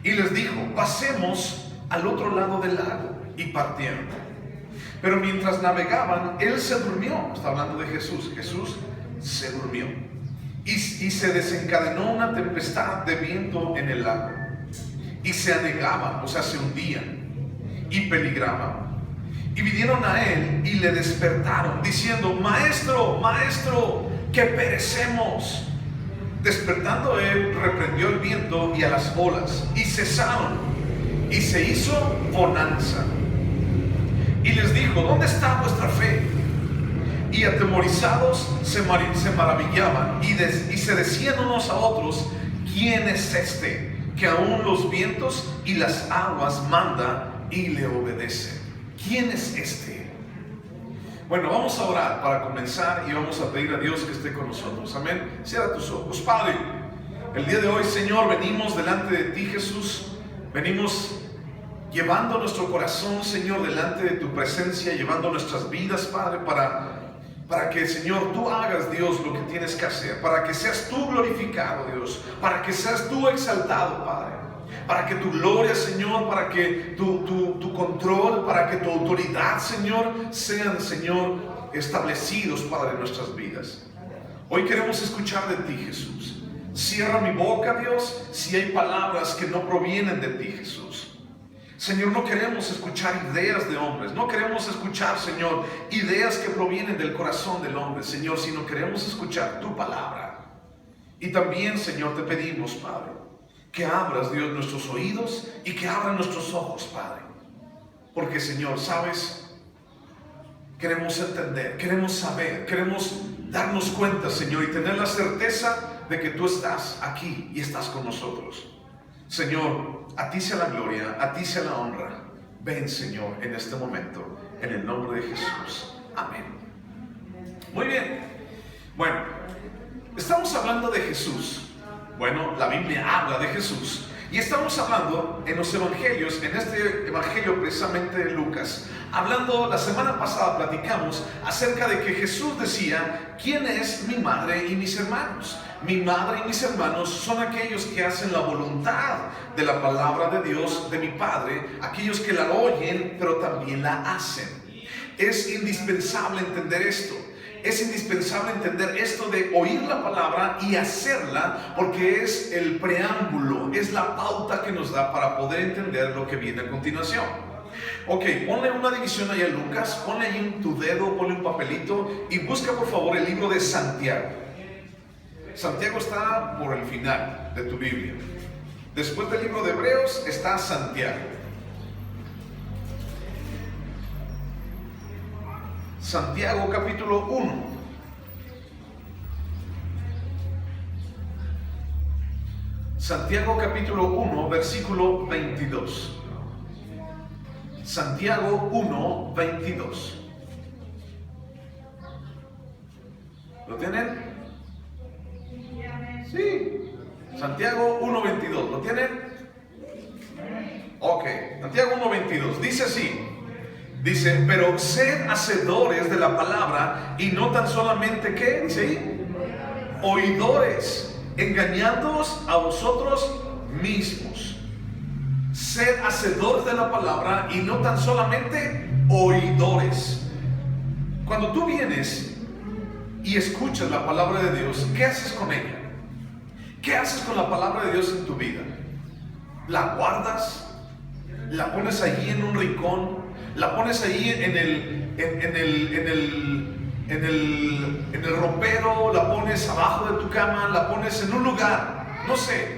y les dijo: pasemos al otro lado del lago. Y partieron. Pero mientras navegaban, él se durmió. Está hablando de Jesús. Jesús se durmió. Y se desencadenó una tempestad de viento en el lago. Y se anegaban, o sea, se hundían y peligraban. Y vinieron a él y le despertaron, diciendo: Maestro, Maestro, que perecemos. Despertando él, reprendió el viento y a las olas, y cesaron, y se hizo bonanza. Y les dijo: ¿dónde está vuestra fe? Y atemorizados se maravillaban y se decían unos a otros: ¿quién es este que aún los vientos y las aguas manda y le obedece? ¿Quién es este? Bueno, vamos a orar para comenzar y vamos a pedir a Dios que esté con nosotros. Amén. Cierra tus ojos. Padre, el día de hoy, Señor, venimos delante de ti, Jesús. Venimos llevando nuestro corazón, Señor, delante de tu presencia, llevando nuestras vidas, Padre, para que, Señor, tú hagas, Dios, lo que tienes que hacer, para que seas tú glorificado, Dios, para que seas tú exaltado, Padre, para que tu gloria, Señor, para que tu control, para que tu autoridad, Señor, sean, Señor, establecidos, Padre, en nuestras vidas. Hoy queremos escuchar de ti, Jesús. Cierra mi boca, Dios, si hay palabras que no provienen de ti, Jesús. Señor, no queremos escuchar ideas de hombres, no queremos escuchar, Señor, ideas que provienen del corazón del hombre, Señor, sino queremos escuchar tu palabra. Y también, Señor, te pedimos, Padre, que abras, Dios, nuestros oídos y que abran nuestros ojos, Padre. Porque, Señor, sabes, queremos entender, queremos saber, queremos darnos cuenta, Señor, y tener la certeza de que tú estás aquí y estás con nosotros. Señor, a ti sea la gloria, a ti sea la honra. Ven, Señor, en este momento, en el nombre de Jesús. Amén. Muy bien. Bueno, estamos hablando de Jesús. Bueno, la Biblia habla de Jesús. Y estamos hablando en los evangelios, en este evangelio precisamente de Lucas. Hablando, la semana pasada platicamos acerca de que Jesús decía: ¿quién es mi madre y mis hermanos? Mi madre y mis hermanos son aquellos que hacen la voluntad de la palabra de Dios, de mi Padre, aquellos que la oyen, pero también la hacen. Es indispensable entender esto. Es indispensable entender esto de oír la palabra y hacerla, porque es el preámbulo, es la pauta que nos da para poder entender lo que viene a continuación. Ok, ponle una división ahí a Lucas, ponle ahí en tu dedo, ponle un papelito y busca por favor el libro de Santiago. Santiago está por el final de tu Biblia. Después del libro de Hebreos está Santiago. Santiago capítulo 1. Santiago capítulo 1, versículo 22. Santiago 1, 22. ¿Lo tienen? Sí. Santiago 1, 22. ¿Lo tienen? Ok. Santiago 1, 22. Dice así. Dice: pero sed hacedores de la palabra y no tan solamente, ¿qué? Dice ahí, oidores, engañándoos a vosotros mismos. Sed hacedores de la palabra y no tan solamente oidores. Cuando tú vienes y escuchas la palabra de Dios, ¿qué haces con ella? ¿Qué haces con la palabra de Dios en tu vida? ¿La guardas? ¿La pones allí en un rincón? ¿La pones allí en el ropero? ¿La pones abajo de tu cama? ¿La pones en un lugar? No sé.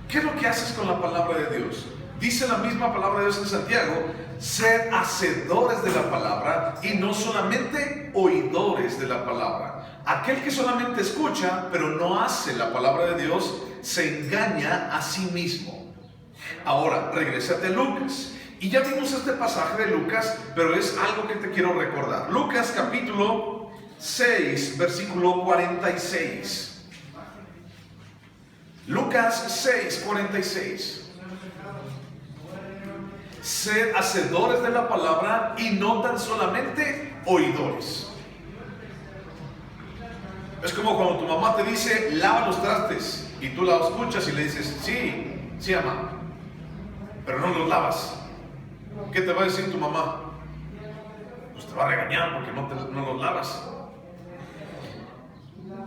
¿Qué es lo que haces con la palabra de Dios? Dice la misma palabra de Dios en Santiago: sed hacedores de la palabra y no solamente oidores de la palabra. Aquel que solamente escucha pero no hace la palabra de Dios se engaña a sí mismo. Ahora, regrésate a Lucas. Y ya vimos este pasaje de Lucas, pero es algo que te quiero recordar. Lucas capítulo 6, versículo 46. Lucas 6, 46. Sed hacedores de la palabra y no tan solamente oidores. Es como cuando tu mamá te dice: lava los trastes, y tú la escuchas y le dices: sí, sí, mamá. pero no los lavas, ¿qué te va a decir tu mamá? Pues te va a regañar porque no los lavas.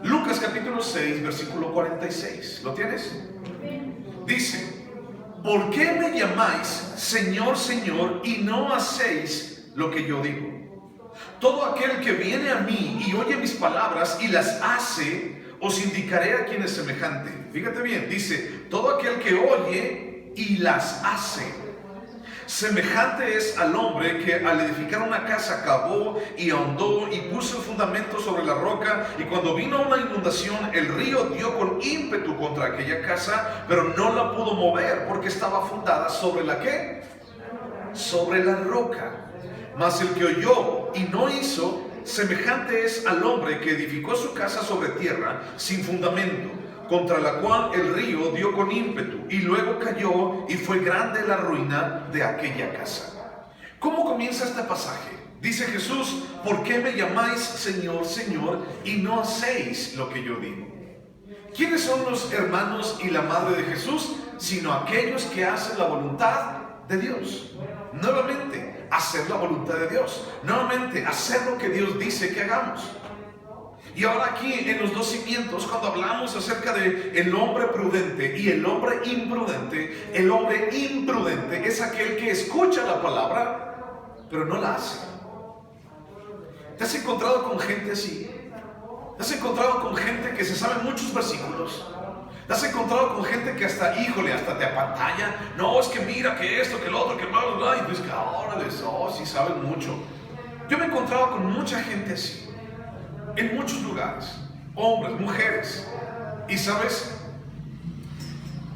Lucas capítulo 6, versículo 46. ¿Lo tienes? Dice: ¿por qué me llamáis Señor, Señor, y no hacéis lo que yo digo? Todo aquel que viene a mí y oye mis palabras y las hace, os indicaré a quién es semejante. Fíjate bien, dice: todo aquel que oye y las hace. Semejante es al hombre que al edificar una casa cavó y ahondó y puso el fundamento sobre la roca, y cuando vino una inundación el río dio con ímpetu contra aquella casa, pero no la pudo mover porque estaba fundada sobre la ¿qué? Sobre la roca. Mas el que oyó y no hizo, semejante es al hombre que edificó su casa sobre tierra sin fundamento, contra la cual el río dio con ímpetu, y luego cayó, y fue grande la ruina de aquella casa. ¿Cómo comienza este pasaje? Dice Jesús: ¿por qué me llamáis Señor, Señor, y no hacéis lo que yo digo? ¿Quiénes son los hermanos y la madre de Jesús? Sino aquellos que hacen la voluntad de Dios. Nuevamente, hacer la voluntad de Dios. Nuevamente, hacer lo que Dios dice que hagamos. Y ahora aquí en los dos cimientos, cuando hablamos acerca de el hombre prudente y el hombre imprudente es aquel que escucha la palabra, pero no la hace. ¿Te has encontrado con gente así? ¿Te has encontrado con gente que se sabe muchos versículos? ¿Te has encontrado con gente que hasta te apantalla? No, es que mira, que esto, que lo otro, que bla, bla, bla. Y pues que órale, sí saben mucho. Yo me he encontrado con mucha gente así, en muchos lugares, hombres, mujeres, y sabes,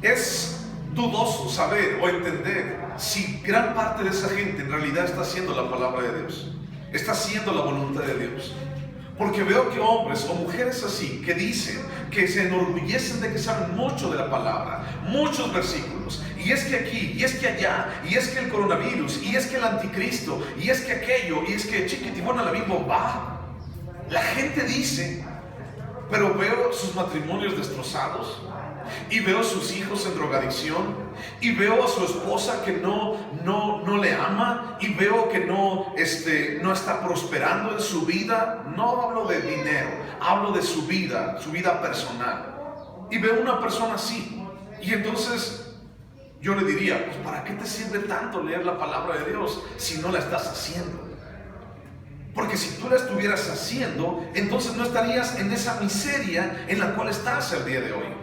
es dudoso saber o entender si gran parte de esa gente en realidad está haciendo la palabra de Dios, está haciendo la voluntad de Dios. Porque veo que hombres o mujeres así, que dicen, que se enorgullecen de que saben mucho de la palabra, muchos versículos, y es que aquí, y es que allá, y es que el coronavirus, y es que el anticristo, y es que aquello, y es que chiquitibona la misma va. La gente dice, pero veo sus matrimonios destrozados, y veo sus hijos en drogadicción, y veo a su esposa que no le ama, y veo que no está prosperando en su vida. No hablo de dinero, hablo de su vida personal. Y veo una persona así, y entonces yo le diría, pues ¿para qué te sirve tanto leer la palabra de Dios si no la estás haciendo? Porque si tú la estuvieras haciendo, entonces no estarías en esa miseria en la cual estás el día de hoy.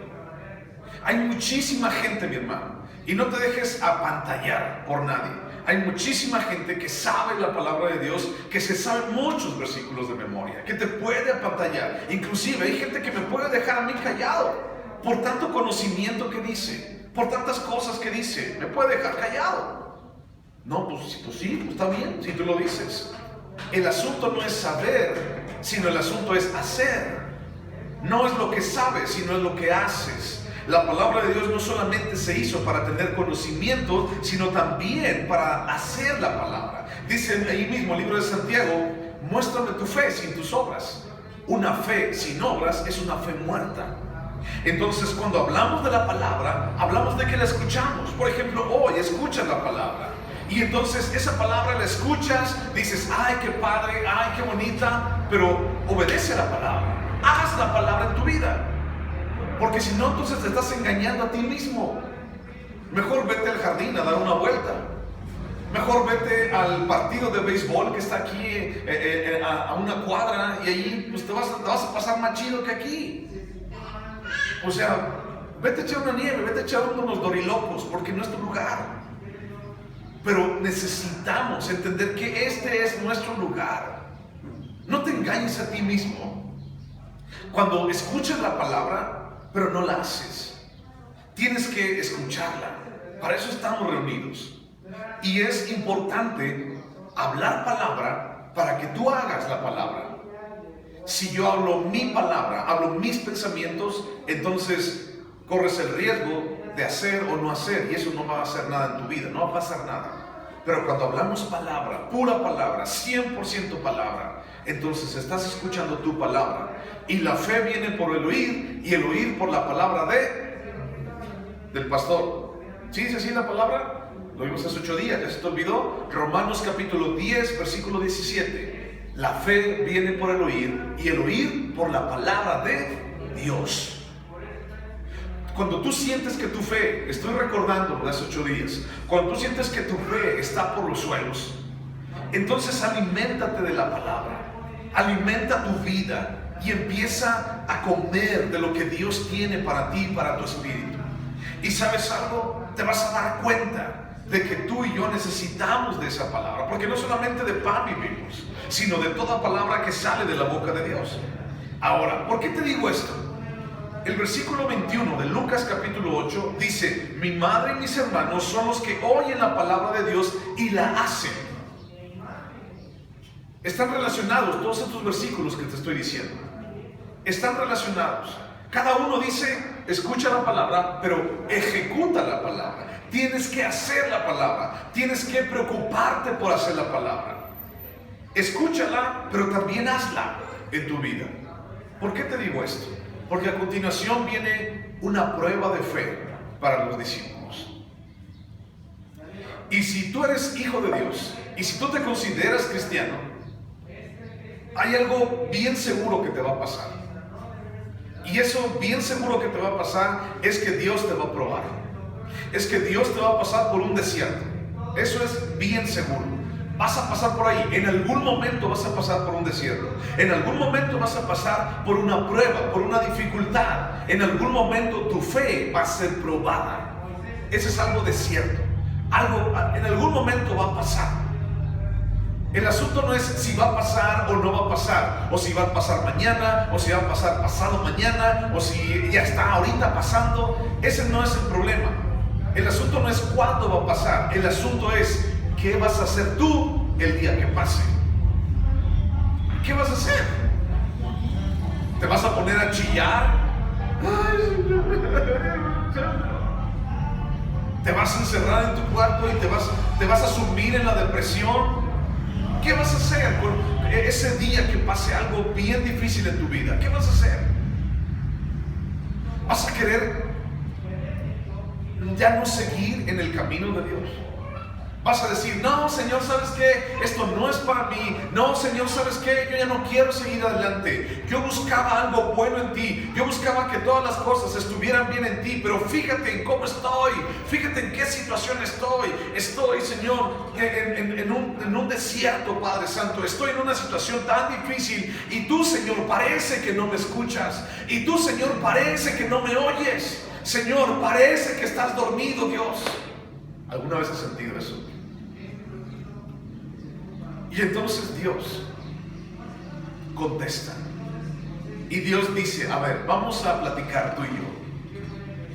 Hay muchísima gente, mi hermano, y no te dejes apantallar por nadie. Hay muchísima gente que sabe la palabra de Dios, que se sabe muchos versículos de memoria, que te puede apantallar. Inclusive hay gente que me puede dejar a mí callado por tanto conocimiento que dice, por tantas cosas que dice. Me puede dejar callado. No, pues sí, está bien, si tú lo dices. El asunto no es saber, sino el asunto es hacer. No es lo que sabes, sino es lo que haces. La palabra de Dios no solamente se hizo para tener conocimiento, sino también para hacer la palabra. Dice ahí mismo el libro de Santiago: muéstrame tu fe sin tus obras. Una fe sin obras es una fe muerta. Entonces, cuando hablamos de la palabra, hablamos de que la escuchamos. Por ejemplo, hoy escuchas la palabra, y entonces esa palabra la escuchas, dices, ay, qué padre, ay, qué bonita, pero obedece la palabra, haz la palabra en tu vida. Porque si no, entonces te estás engañando a ti mismo. Mejor vete al jardín a dar una vuelta. Mejor vete al partido de béisbol que está aquí a una cuadra, y ahí pues te vas a pasar más chido que aquí. O sea, vete a echar una nieve, vete a echar unos dorilocos, porque no es tu lugar. Pero necesitamos entender que este es nuestro lugar. No te engañes a ti mismo. Cuando escuchas la palabra, pero no la haces, tienes que escucharla. Para eso estamos reunidos. Y es importante hablar palabra para que tú hagas la palabra. Si yo hablo mi palabra, hablo mis pensamientos, entonces corres el riesgo de hacer o no hacer, y eso no va a hacer nada en tu vida, no va a pasar nada. Pero cuando hablamos palabra, pura palabra, 100% palabra, entonces estás escuchando tu palabra. Y la fe viene por el oír, y el oír por la palabra del pastor. ¿Sí dice así la palabra? Lo vimos hace 8 días, ¿ya se te olvidó? Romanos capítulo 10, versículo 17. La fe viene por el oír y el oír por la palabra de Dios. Cuando tú sientes que tu fe, estoy recordando de hace 8 días, cuando tú sientes que tu fe está por los suelos, entonces aliméntate de la palabra, alimenta tu vida y empieza a comer de lo que Dios tiene para ti, para tu espíritu. Y ¿sabes algo? Te vas a dar cuenta de que tú y yo necesitamos de esa palabra, porque no solamente de pan vivimos, sino de toda palabra que sale de la boca de Dios. Ahora, ¿por qué te digo esto? El versículo 21 de Lucas capítulo 8 dice: mi madre y mis hermanos son los que oyen la palabra de Dios y la hacen. Están relacionados todos estos versículos que te estoy diciendo. Están relacionados. Cada uno dice, escucha la palabra, pero ejecuta la palabra. Tienes que hacer la palabra. Tienes que preocuparte por hacer la palabra. Escúchala, pero también hazla en tu vida. ¿Por qué te digo esto? Porque a continuación viene una prueba de fe para los discípulos. Y si tú eres hijo de Dios, y si tú te consideras cristiano, hay algo bien seguro que te va a pasar. Y eso bien seguro que te va a pasar es que Dios te va a probar. Es que Dios te va a pasar por un desierto. Eso es bien seguro. Vas a pasar por ahí. En algún momento vas a pasar por un desierto. En algún momento vas a pasar por una prueba, por una dificultad. En algún momento tu fe va a ser probada. Eso es algo de cierto. En algún momento va a pasar. El asunto no es si va a pasar o no va a pasar, o si va a pasar mañana, o si va a pasar pasado mañana, o si ya está ahorita pasando. Ese no es el problema. El asunto no es cuándo va a pasar. El asunto es qué vas a hacer tú el día que pase. ¿Qué vas a hacer? ¿Te vas a poner a chillar? ¿Te vas a encerrar en tu cuarto y te vas a sumir en la depresión? ¿Qué vas a hacer con ese día que pase algo bien difícil en tu vida? ¿Qué vas a hacer? ¿Vas a querer ya no seguir en el camino de Dios? Vas a decir, no, Señor, ¿sabes qué? Esto no es para mí. No, Señor, ¿sabes qué? Yo ya no quiero seguir adelante. Yo buscaba algo bueno en ti. Yo buscaba que todas las cosas estuvieran bien en ti. Pero fíjate en cómo estoy. Fíjate en qué situación estoy. Estoy, Señor, en un desierto, Padre Santo. Estoy en una situación tan difícil. Y tú, Señor, parece que no me escuchas. Y tú, Señor, parece que no me oyes. Señor, parece que estás dormido, Dios. ¿Alguna vez has sentido eso? Y entonces Dios contesta. Y Dios dice, a ver, vamos a platicar tú y yo.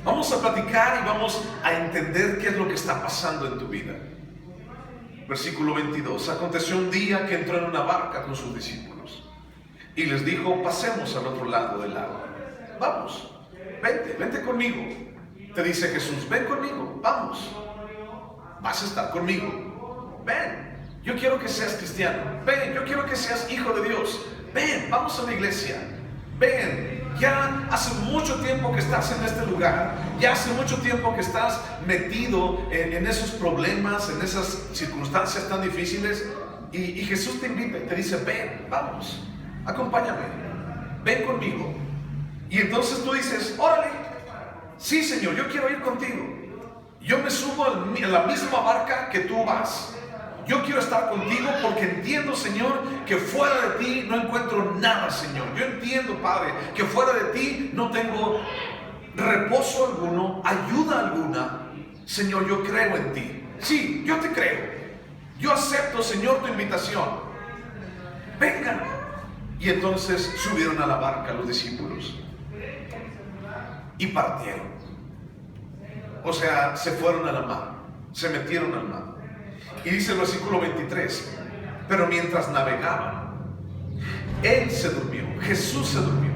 Vamos a platicar y vamos a entender qué es lo que está pasando en tu vida. Versículo 22. Aconteció un día que entró en una barca con sus discípulos y les dijo, pasemos al otro lado del lago. Vamos, vente conmigo. Te dice Jesús, ven conmigo, vamos. Vas a estar conmigo. Ven. Yo quiero que seas cristiano. Ven, yo quiero que seas hijo de Dios. Ven, vamos a la iglesia. Ven, ya hace mucho tiempo que estás en este lugar. Ya hace mucho tiempo que estás metido en esos problemas, en esas circunstancias tan difíciles. Y Jesús te invita y te dice, ven, vamos, acompáñame. Ven conmigo. Y entonces tú dices, órale, sí, Señor, yo quiero ir contigo. Yo me subo a la misma barca que tú vas. Yo quiero estar contigo porque entiendo, Señor, que fuera de ti no encuentro nada, Señor. Yo entiendo, Padre, que fuera de ti no tengo reposo alguno, ayuda alguna. Señor, yo creo en ti. Sí, yo te creo. Yo acepto, Señor, tu invitación. Vengan. Y entonces subieron a la barca los discípulos y partieron. O sea, se fueron a la mar, se metieron al mar. Y dice el versículo 23, pero mientras navegaban, Él se durmió, Jesús se durmió,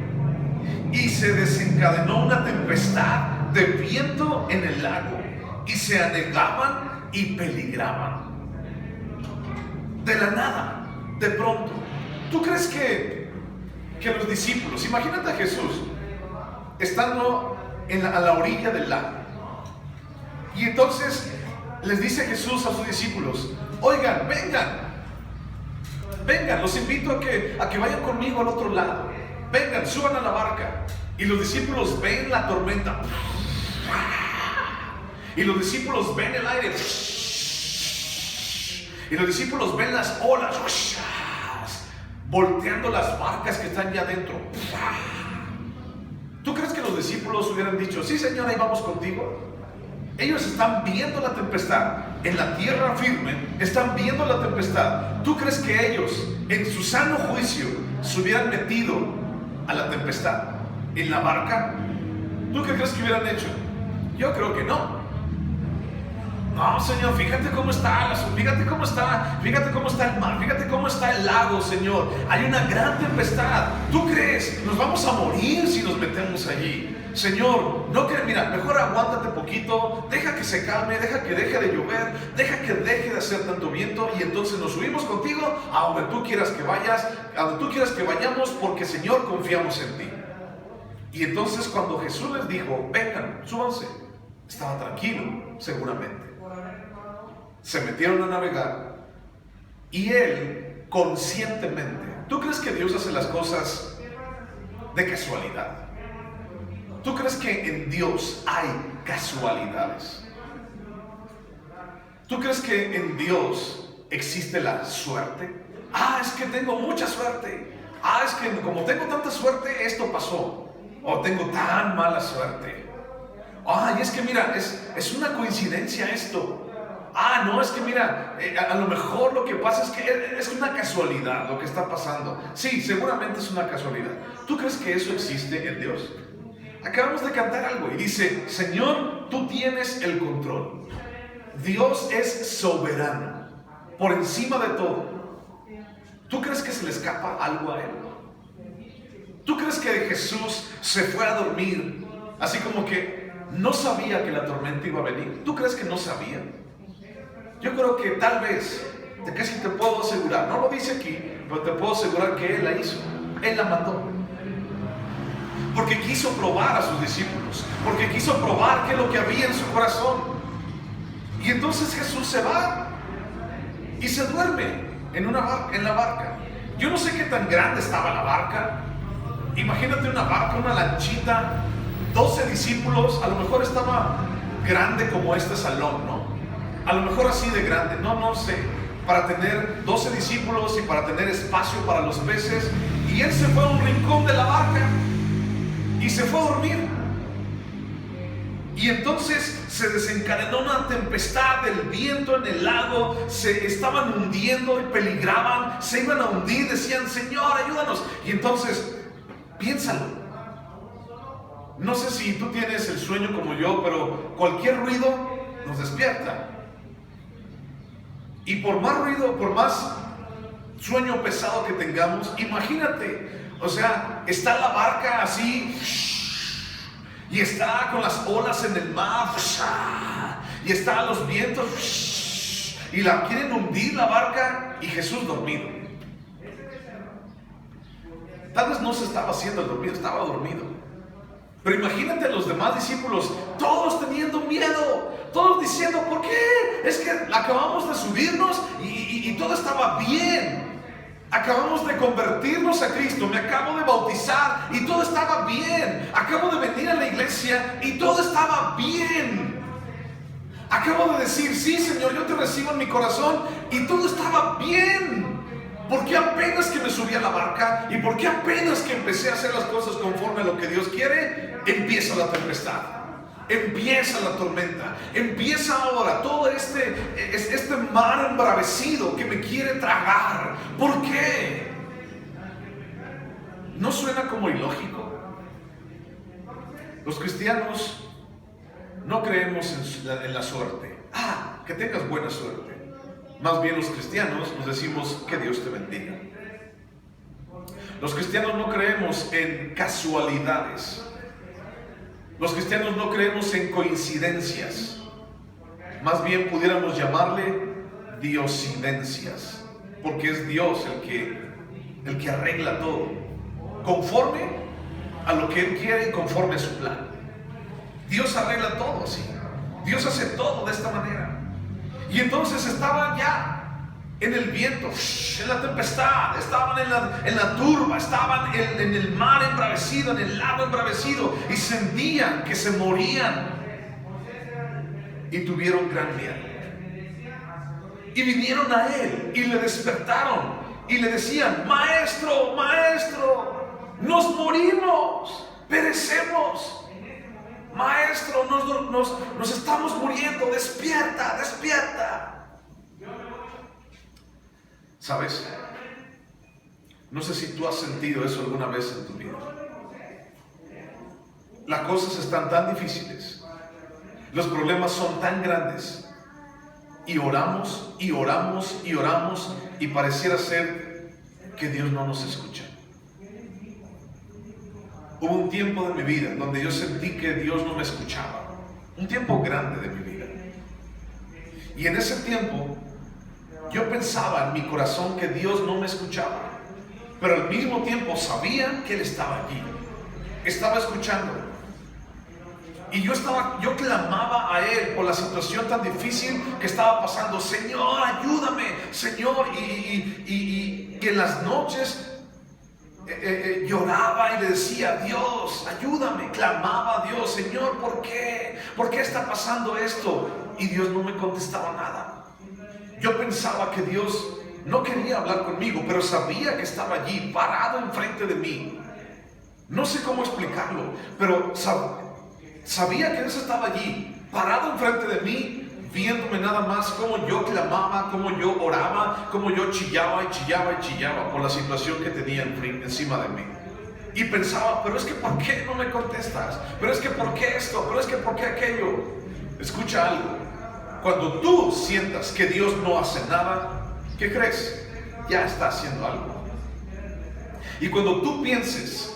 y se desencadenó una tempestad de viento en el lago, y se anegaban y peligraban. De la nada, de pronto. ¿Tú crees que los discípulos, imagínate a Jesús, estando a la orilla del lago, y entonces les dice Jesús a sus discípulos: oigan, vengan, los invito a que vayan conmigo al otro lado. Vengan, suban a la barca. Y los discípulos ven la tormenta. Y los discípulos ven el aire. Y los discípulos ven las olas volteando las barcas que están ya adentro. ¿Tú crees que los discípulos hubieran dicho: sí, Señor, ahí vamos contigo? Ellos están viendo la tempestad en la tierra firme, están viendo la tempestad. ¿Tú crees que ellos, en su sano juicio, se hubieran metido a la tempestad en la barca? ¿Tú qué crees que hubieran hecho? Yo creo que no. No, Señor, fíjate cómo está fíjate cómo está el mar, fíjate cómo está el lago, Señor. Hay una gran tempestad. ¿Tú crees? Nos vamos a morir si nos metemos allí. Señor, no crees, mira, mejor aguántate poquito, deja que se calme, deja que deje de llover, deja que deje de hacer tanto viento, y entonces nos subimos contigo a donde tú quieras que vayas, a donde tú quieras que vayamos, porque, Señor, confiamos en ti. Y entonces cuando Jesús les dijo: vengan, súbanse, estaba tranquilo, seguramente. Se metieron a navegar y él conscientemente. ¿Tú crees que Dios hace las cosas de casualidad? ¿Tú crees que en Dios hay casualidades? ¿Tú crees que en Dios existe la suerte? Es que tengo mucha suerte. Es que como tengo tanta suerte, esto pasó. O tengo tan mala suerte. Y es que mira, es una coincidencia esto. No, es que mira, a lo mejor lo que pasa es que es una casualidad lo que está pasando. Sí, seguramente es una casualidad. ¿Tú crees que eso existe en Dios? Acabamos de cantar algo y dice: Señor, tú tienes el control. Dios es soberano, por encima de todo. ¿Tú crees que se le escapa algo a Él? ¿Tú crees que Jesús se fue a dormir así como que no sabía que la tormenta iba a venir? ¿Tú crees que no sabía? Yo creo que tal vez, de casi te puedo asegurar, no lo dice aquí, pero te puedo asegurar que Él la hizo, Él la mandó. Porque quiso probar a sus discípulos, porque quiso probar qué es lo que había en su corazón. Y entonces Jesús se va y se duerme en la barca. Yo no sé qué tan grande estaba la barca. Imagínate una barca, una lanchita, 12 discípulos, a lo mejor estaba grande como este salón, ¿no? A lo mejor así de grande, no sé, para tener 12 discípulos y para tener espacio para los peces. Y él se fue a un rincón de la barca y se fue a dormir. Y entonces se desencadenó una tempestad, del viento en el lago, se estaban hundiendo y peligraban, se iban a hundir, decían: Señor, ayúdanos. Y entonces, piénsalo. No sé si tú tienes el sueño como yo, pero cualquier ruido nos despierta. Y por más ruido, por más sueño pesado que tengamos, imagínate, o sea, está la barca así, y está con las olas en el mar, y están los vientos, y la quieren hundir la barca, y Jesús dormido. Tal vez no se estaba haciendo el dormido, estaba dormido. Pero imagínate a los demás discípulos, todos teniendo miedo, todos diciendo: ¿por qué? Es que acabamos de subirnos y todo estaba bien. Acabamos de convertirnos a Cristo, me acabo de bautizar y todo estaba bien. Acabo de venir a la iglesia y todo estaba bien. Acabo de decir: sí, Señor, yo te recibo en mi corazón, y todo estaba bien. ¿Por qué apenas que me subí a la barca y por qué apenas que empecé a hacer las cosas conforme a lo que Dios quiere, empieza la tempestad, empieza la tormenta, empieza ahora todo este mar embravecido que me quiere tragar? ¿Por qué? ¿No suena como ilógico? Los cristianos no creemos en la suerte. Que tengas buena suerte. Más bien los cristianos nos decimos: que Dios te bendiga. Los cristianos no creemos en casualidades. Los cristianos no creemos en coincidencias. Más bien pudiéramos llamarle diosidencias, porque es Dios el que arregla todo conforme a lo que Él quiere y conforme a su plan. Dios arregla todo así. Dios hace todo de esta manera. Y entonces estaban ya en el viento, en la tempestad, estaban en la turba, estaban en el mar embravecido, en el lago embravecido, y sentían que se morían. Y tuvieron gran miedo. Y vinieron a él y le despertaron y le decían: Maestro, Maestro, nos morimos, perecemos. Maestro, nos estamos muriendo, despierta, despierta. ¿Sabes? No sé si tú has sentido eso alguna vez en tu vida. Las cosas están tan difíciles, los problemas son tan grandes, y oramos, y oramos, y oramos, y pareciera ser que Dios no nos escucha. Hubo un tiempo de mi vida donde yo sentí que Dios no me escuchaba, un tiempo grande de mi vida. Y en ese tiempo yo pensaba en mi corazón que Dios no me escuchaba, pero al mismo tiempo sabía que Él estaba allí, estaba escuchando. Y yo clamaba a Él por la situación tan difícil que estaba pasando. Señor, ayúdame, Señor. Y en las noches lloraba y le decía: Dios, ayúdame. Clamaba a Dios: Señor, ¿por qué? ¿Por qué está pasando esto? Y Dios no me contestaba nada. Yo pensaba que Dios no quería hablar conmigo, pero sabía que estaba allí, parado enfrente de mí. No sé cómo explicarlo, pero sabía que Dios estaba allí, parado enfrente de mí, viéndome nada más cómo yo clamaba, cómo yo oraba, cómo yo chillaba y chillaba y chillaba por la situación que tenía encima de mí. Y pensaba: pero es que ¿por qué no me contestas? Pero es que ¿por qué esto? Pero es que ¿por qué aquello? Escucha algo. Cuando tú sientas que Dios no hace nada, ¿qué crees? Ya está haciendo algo. Y cuando tú pienses,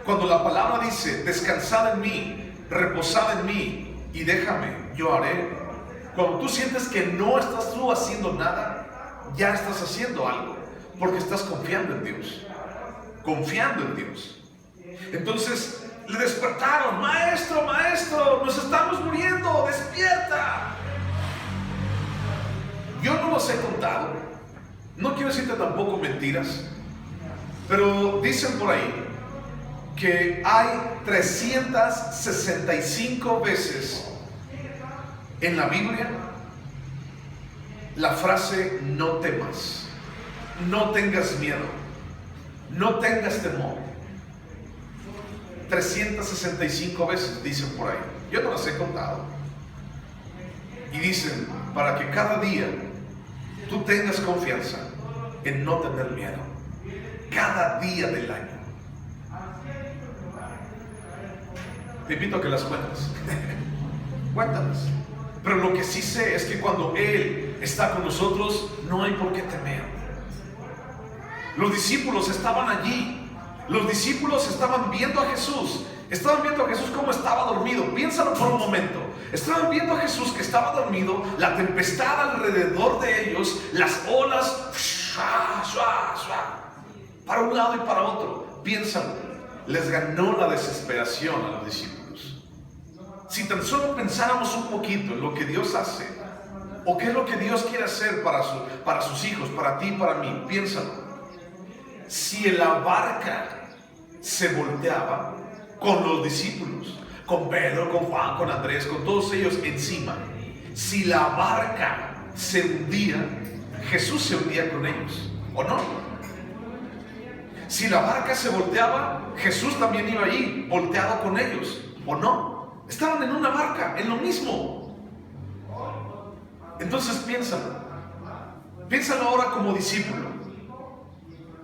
cuando la palabra dice: descansad en mí, reposad en mí y déjame, yo haré. Cuando tú sientes que no estás tú haciendo nada, ya estás haciendo algo, porque estás confiando en Dios. Confiando en Dios. Entonces le despertaron: Maestro, Maestro, nos estamos muriendo, despierta. Yo no los he contado, no quiero decirte tampoco mentiras, pero dicen por ahí que hay 365 veces en la Biblia la frase: no temas, no tengas miedo, no tengas temor. 365 veces dicen por ahí. Yo no las he contado. Y dicen para que cada día tú tengas confianza en no tener miedo. Cada día del año. Te invito a que las cuentes. Cuéntalas. Pero lo que sí sé es que cuando Él está con nosotros, no hay por qué temer. Los discípulos estaban allí. Los discípulos estaban viendo a Jesús. Estaban viendo a Jesús como estaba dormido. Piénsalo por un momento. Estaban viendo a Jesús que estaba dormido, la tempestad alrededor de ellos, las olas, para un lado y para otro. Piénsalo. Les ganó la desesperación a los discípulos. Si tan solo pensáramos un poquito en lo que Dios hace, o qué es lo que Dios quiere hacer para sus hijos, para ti y para mí, piénsalo. Si la barca se volteaba con los discípulos, con Pedro, con Juan, con Andrés, con todos ellos encima, si la barca se hundía, Jesús se hundía con ellos, ¿o no? Si la barca se volteaba, Jesús también iba allí, volteado con ellos, ¿o no? Estaban en una barca, en lo mismo. Entonces piénsalo ahora como discípulo.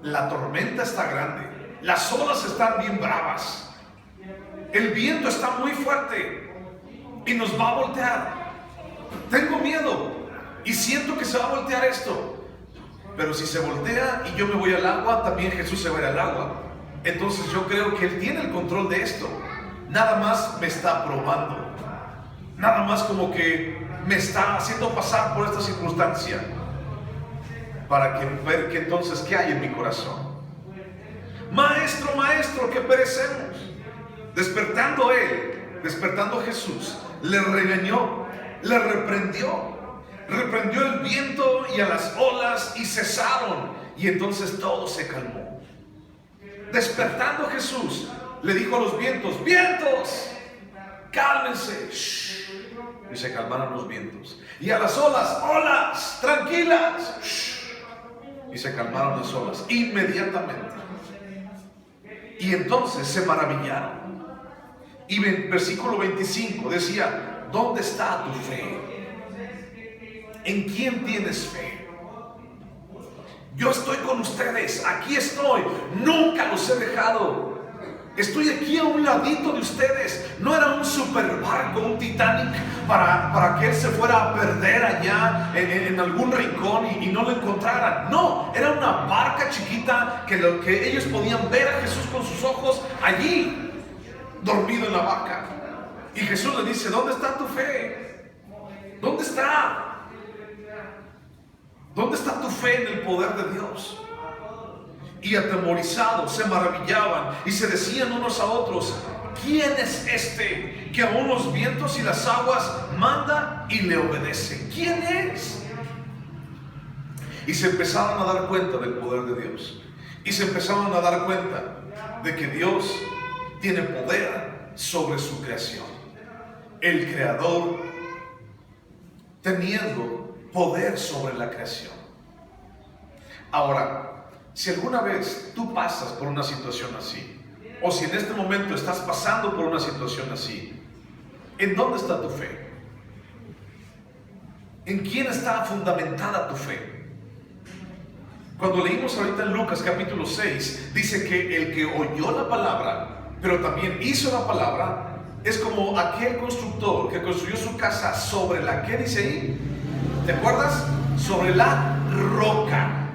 La tormenta está grande, las olas están bien bravas, el viento está muy fuerte y nos va a voltear. Tengo miedo y siento que se va a voltear esto. Pero si se voltea y yo me voy al agua, también Jesús se va a ir al agua. Entonces yo creo que Él tiene el control de esto. Nada más me está probando. Nada más como que me está haciendo pasar por esta circunstancia. Para ver que entonces qué hay en mi corazón. Maestro, maestro, que perecemos. Despertando Él, despertando Jesús, le regañó, le reprendió. reprendió el viento y a las olas y cesaron, y entonces todo se calmó. Despertando Jesús, le dijo a los vientos: vientos, cálmense. Shh. Y se calmaron los vientos. Y a las olas: olas, tranquilas. Shh. Y se calmaron las olas inmediatamente. Y entonces se maravillaron. Y versículo 25 decía: ¿dónde está tu fe? ¿En quién tienes fe? Yo estoy con ustedes, aquí estoy, nunca los he dejado. Estoy aquí a un ladito de ustedes. No era un super barco, un Titanic, para que él se fuera a perder allá en algún rincón y no lo encontraran. No, era una barca chiquita que ellos podían ver a Jesús con sus ojos allí, dormido en la barca. Y Jesús le dice: ¿dónde está tu fe? ¿Dónde está? ¿Dónde está tu fe en el poder de Dios? Y atemorizados se maravillaban y se decían unos a otros: ¿quién es este que aún los vientos y las aguas manda y le obedece? ¿Quién es? Y se empezaron a dar cuenta del poder de Dios. Y se empezaron a dar cuenta de que Dios tiene poder sobre su creación. El Creador teniendo poder sobre la creación. Ahora, si alguna vez tú pasas por una situación así, o si en este momento estás pasando por una situación así, ¿en dónde está tu fe? ¿En quién está fundamentada tu fe? Cuando leímos ahorita en Lucas capítulo 6, dice que el que oyó la palabra, pero también hizo la palabra, es como aquel constructor que construyó su casa sobre la, ¿qué dice ahí? ¿Te acuerdas? Sobre la roca.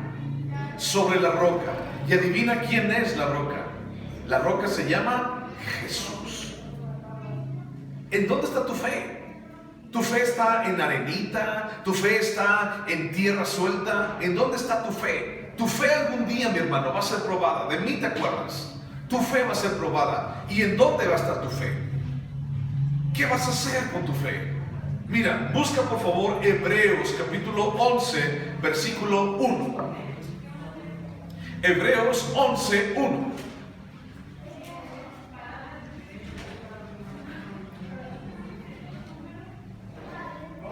Sobre la roca. Y adivina quién es la roca. La roca se llama Jesús. ¿En dónde está tu fe? ¿Tu fe está en arenita? ¿Tu fe está en tierra suelta? ¿En dónde está tu fe? Tu fe algún día, mi hermano, va a ser probada. De mí te acuerdas. Tu fe va a ser probada. ¿Y en dónde va a estar tu fe? ¿Qué vas a hacer con tu fe? Mira, busca por favor Hebreos capítulo 11, versículo 1. Hebreos 11, 1.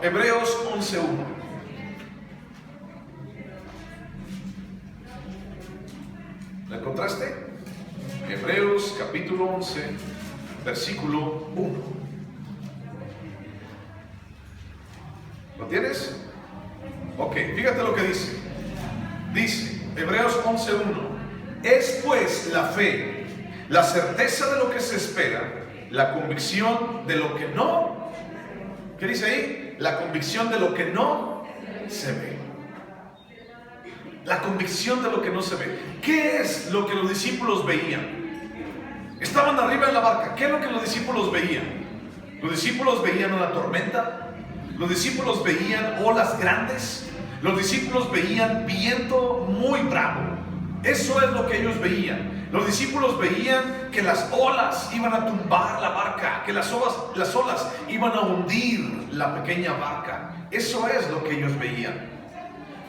Hebreos 11, 1. ¿La encontraste? Hebreos capítulo 11, versículo 1. ¿Lo tienes? Ok, fíjate lo que dice. Dice, Hebreos 11:1: es pues la fe, la certeza de lo que se espera, la convicción de lo que no. ¿Qué dice ahí? La convicción de lo que no se ve. La convicción de lo que no se ve. ¿Qué es lo que los discípulos veían? Estaban arriba de la barca. ¿Qué es lo que los discípulos veían? Los discípulos veían una tormenta. Los discípulos veían olas grandes. Los discípulos veían viento muy bravo. Eso es lo que ellos veían. Los discípulos veían que las olas iban a tumbar la barca, que las olas iban a hundir la pequeña barca. Eso es lo que ellos veían.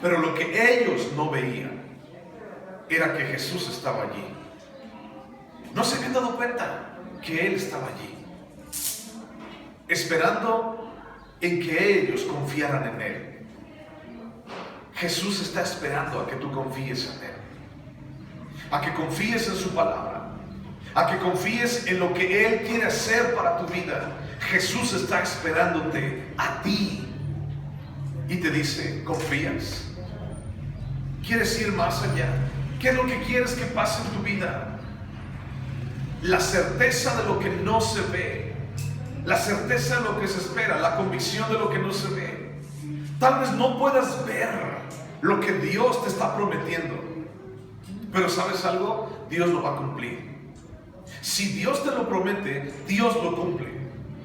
Pero lo que ellos no veían era que Jesús estaba allí. No se habían dado cuenta que Él estaba allí, esperando en que ellos confiaran en Él. Jesús está esperando a que tú confíes en Él, a que confíes en su palabra, a que confíes en lo que Él quiere hacer para tu vida. Jesús está esperándote a ti y te dice: ¿confías? ¿Quieres ir más allá? ¿Qué es lo que quieres que pase en tu vida? La certeza de lo que no se ve, la certeza de lo que se espera, la convicción de lo que no se ve. Tal vez no puedas ver lo que Dios te está prometiendo, pero ¿sabes algo? Dios lo va a cumplir. Si Dios te lo promete, Dios lo cumple.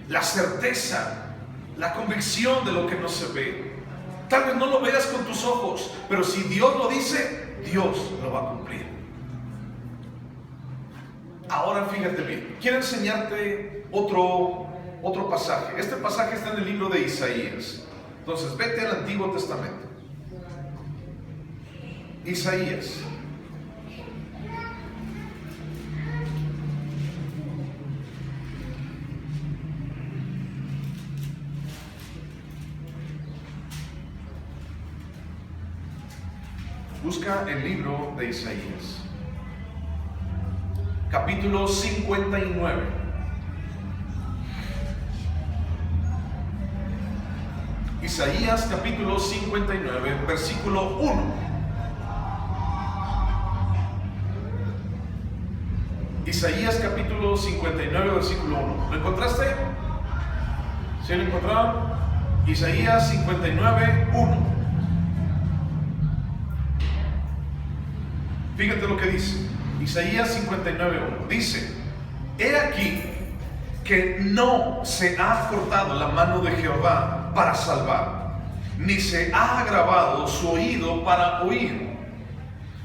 La certeza, la convicción de lo que no se ve. Tal vez no lo veas con tus ojos, pero si Dios lo dice, Dios lo va a cumplir. Ahora fíjate bien, quiero enseñarte otro pasaje. Este pasaje está en el libro de Isaías. Entonces, vete al Antiguo Testamento. Isaías. Busca el libro de Isaías, capítulo 59. Isaías capítulo 59, versículo 1. Isaías capítulo 59, versículo 1. ¿Lo encontraste? ¿Sí lo encontraron? Isaías 59, 1. Fíjate lo que dice. Isaías 59, 1. Dice: he aquí que no se ha cortado la mano de Jehová para salvar, ni se ha agravado su oído para oír.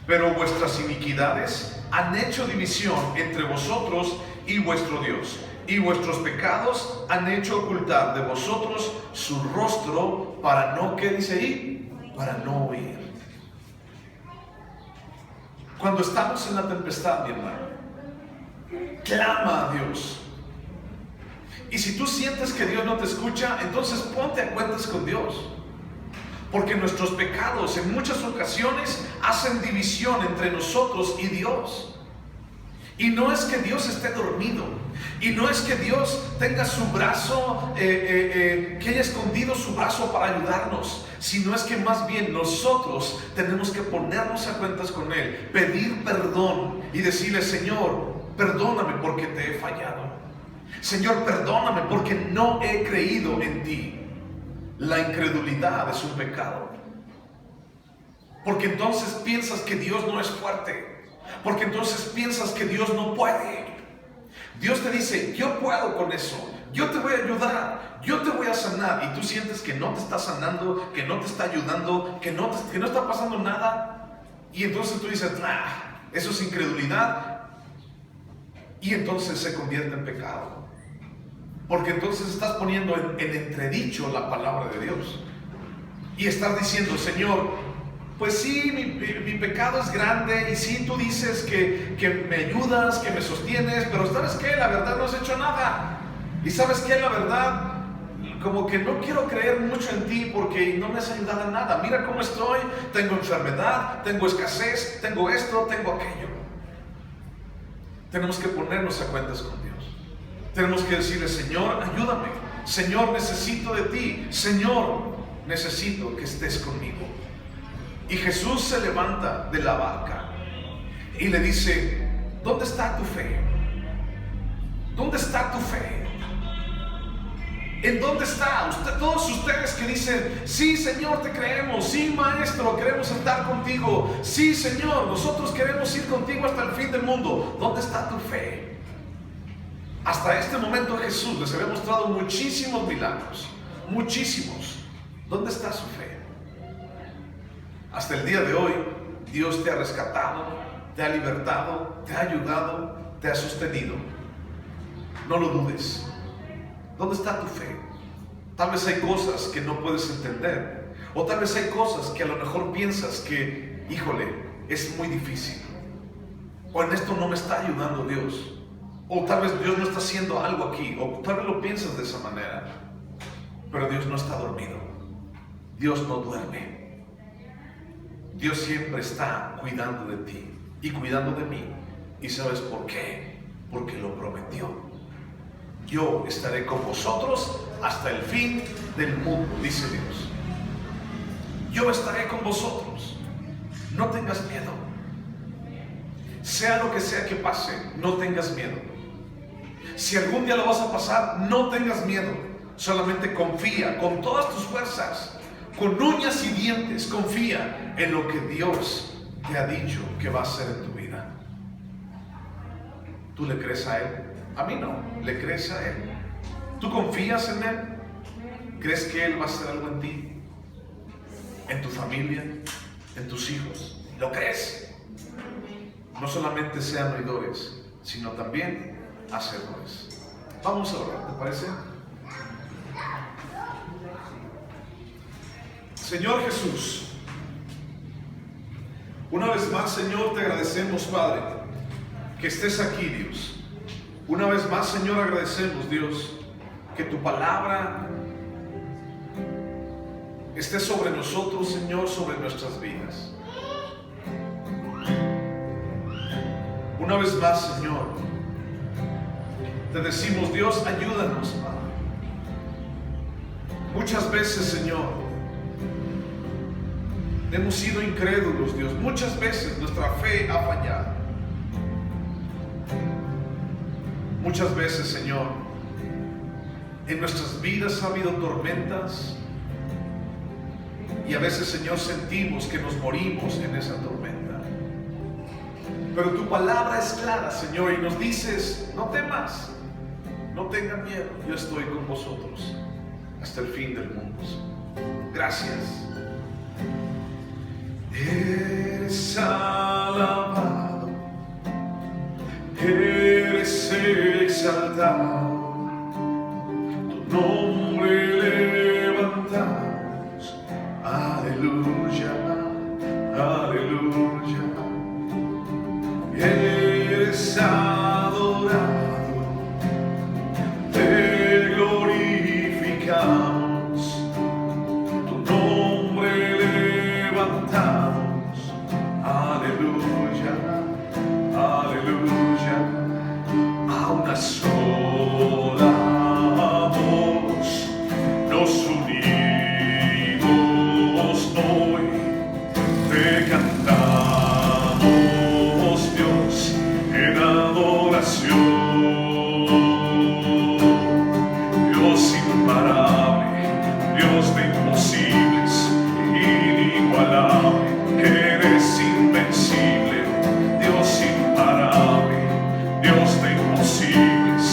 Pero vuestras iniquidades han hecho división entre vosotros y vuestro Dios, y vuestros pecados han hecho ocultar de vosotros su rostro para no, ¿qué dice ahí? Para no oír. Cuando estamos en la tempestad, mi hermano, clama a Dios. Y si tú sientes que Dios no te escucha, entonces ponte a cuentas con Dios. Porque nuestros pecados en muchas ocasiones hacen división entre nosotros y Dios. Y no es que Dios esté dormido. Y no es que Dios tenga su brazo, que haya escondido su brazo para ayudarnos. Sino es que más bien nosotros tenemos que ponernos a cuentas con Él. Pedir perdón y decirle: Señor, perdóname porque te he fallado. Señor, perdóname porque no he creído en ti. La incredulidad es un pecado. Porque entonces piensas que Dios no es fuerte. Porque entonces piensas que Dios no puede. Dios te dice: yo puedo con eso. Yo te voy a ayudar. Yo te voy a sanar. Y tú sientes que no te está sanando, que no te está ayudando, que no está pasando nada. Y entonces tú dices: eso es incredulidad. Y entonces se convierte en pecado. Porque entonces estás poniendo en entredicho la palabra de Dios. Y estás diciendo: Señor, pues sí, mi pecado es grande. Y sí, tú dices que me ayudas, que me sostienes. Pero ¿sabes qué? La verdad no has hecho nada. Y ¿sabes qué? La verdad, como que no quiero creer mucho en ti porque no me has ayudado en nada. Mira cómo estoy. Tengo enfermedad, tengo escasez, tengo esto, tengo aquello. Tenemos que ponernos a cuentas con Dios. Tenemos que decirle: Señor, ayúdame. Señor, necesito de ti. Señor, necesito que estés conmigo. Y Jesús se levanta de la barca y le dice: ¿dónde está tu fe? ¿Dónde está tu fe? ¿En dónde está? Todos ustedes que dicen: sí, Señor, te creemos. Sí, Maestro, queremos estar contigo. Sí, Señor, nosotros queremos ir contigo hasta el fin del mundo. ¿Dónde está tu fe? Hasta este momento Jesús les había mostrado muchísimos milagros. Muchísimos. ¿Dónde está su fe? Hasta el día de hoy, Dios te ha rescatado, te ha libertado, te ha ayudado, te ha sostenido. No lo dudes. ¿Dónde está tu fe? Tal vez hay cosas que no puedes entender. O tal vez hay cosas que a lo mejor piensas que, híjole, es muy difícil. O en esto no me está ayudando Dios. O tal vez Dios no está haciendo algo aquí. O tal vez lo piensas de esa manera. Pero Dios no está dormido. Dios no duerme. Dios siempre está cuidando de ti y cuidando de mí. ¿Y sabes por qué? Porque lo prometió. Yo estaré con vosotros hasta el fin del mundo, dice Dios. Yo estaré con vosotros. No tengas miedo. Sea lo que sea que pase, no tengas miedo. Si algún día lo vas a pasar, no tengas miedo. Solamente confía con todas tus fuerzas, con uñas y dientes, confía en lo que Dios te ha dicho que va a hacer en tu vida. ¿Tú le crees a Él? A mí no, le crees a Él. ¿Tú confías en Él? ¿Crees que Él va a hacer algo en ti? ¿En tu familia? ¿En tus hijos? ¿Lo crees? No solamente sean oidores, sino también hacedores. Vamos a orar, ¿te parece? Señor Jesús, una vez más, Señor, te agradecemos, Padre, que estés aquí, Dios. Una vez más, Señor, agradecemos, Dios, que tu palabra esté sobre nosotros, Señor, sobre nuestras vidas. Una vez más, Señor, te decimos, Dios, ayúdanos, Padre. Muchas veces, Señor, hemos sido incrédulos, Dios. Muchas veces nuestra fe ha fallado. Muchas veces, Señor, en nuestras vidas ha habido tormentas. Y a veces, Señor, sentimos que nos morimos en esa tormenta. Pero tu palabra es clara, Señor, y nos dices, no temas, no tengan miedo, yo estoy con vosotros hasta el fin del mundo. Gracias. Eres alabado, eres exaltado, tu nombre levantamos. Aleluya, aleluya. Eres adorado, te glorificamos, tu nombre levantamos. Aleluya, aleluya. A una sola voz nos unimos hoy, te cantamos, Dios, en adoración. Dios imparable, Dios de imposibles, inigualable, eres invencible. Dios imparable, Dios de imposibles,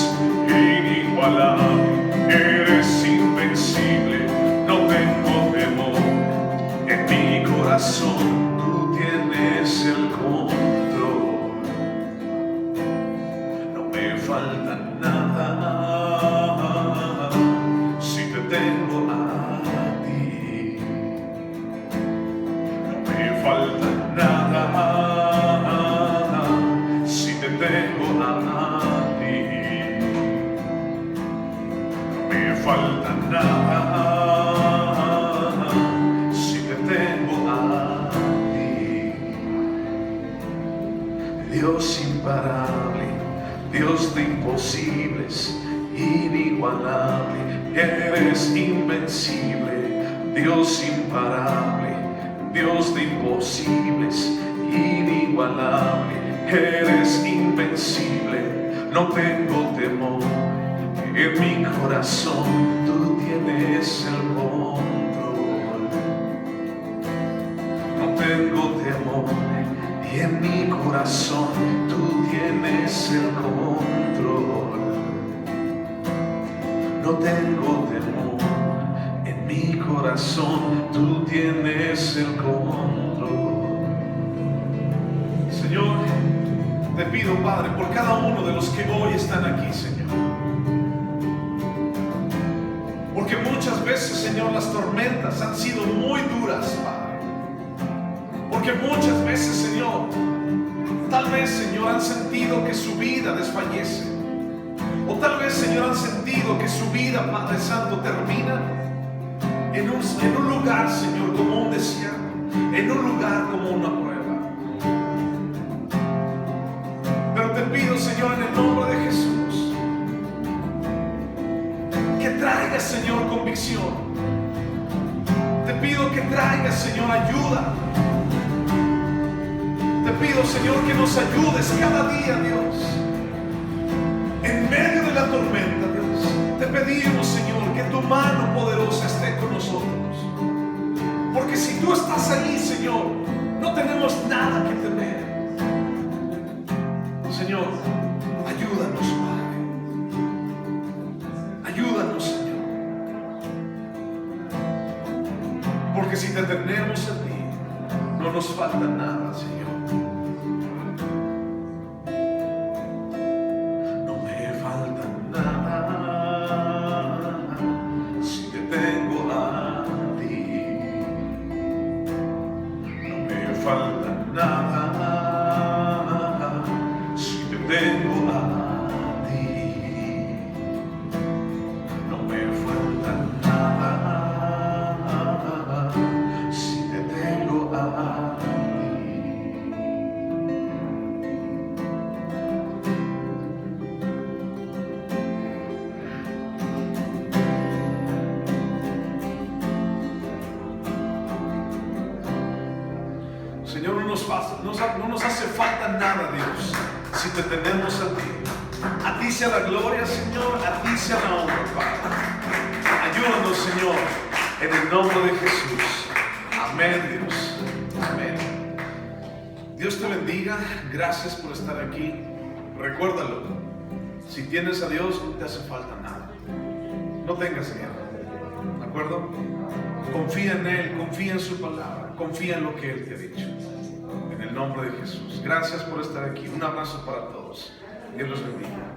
inigualable, eres invencible. No tengo temor en mi corazón, tú tienes el control. No me falta nada si te tengo a ti. No me falta nada si te tengo a ti. No me falta nada si te tengo a ti. Dios imparable, Dios de imposibles, inigualable, eres invencible. Dios imparable, Dios de imposibles, inigualable, eres invencible. No tengo temor en mi corazón, tú tienes el control. No tengo temor y en mi corazón tú tienes el control. No tengo temor, en mi corazón tú tienes el control. Señor, te pido, Padre, por cada uno de los que hoy están aquí, Señor. Porque muchas veces, Señor, las tormentas han sido muy duras, Padre. Porque muchas veces, Señor, tal vez, Señor, han sentido que su vida desfallece. O tal vez, Señor, han sentido que su vida, Padre Santo, termina en un lugar, Señor, como un desierto, en un lugar como una prueba. Pero te pido, Señor, en el nombre de Jesús, que traigas, Señor, convicción. Te pido que traigas, Señor, ayuda. Te pido, Señor, que nos ayudes cada día, Dios. En medio de la tormenta, Dios, te pedimos, Señor, que tu mano poderosa esté con nosotros. Porque si tú estás allí, Señor, no tenemos nada que temer. Señor, ayúdanos, Padre. Ayúdanos, Señor. Porque si te tenemos a ti, no nos falta nada, Señor. no nos hace falta nada, Dios, si te tenemos a ti. A ti sea la gloria, Señor, a ti sea la honra, Padre. Ayúdanos, Señor, en el nombre de Jesús. Amén, Dios. Amén. Dios te bendiga. Gracias por estar aquí. Recuérdalo. Si tienes a Dios, no te hace falta nada. No tengas miedo. ¿De acuerdo? Confía en Él, confía en su palabra, confía en lo que Él te ha dicho. En el nombre de Jesús. Gracias por estar aquí. Un abrazo para todos. Dios los bendiga.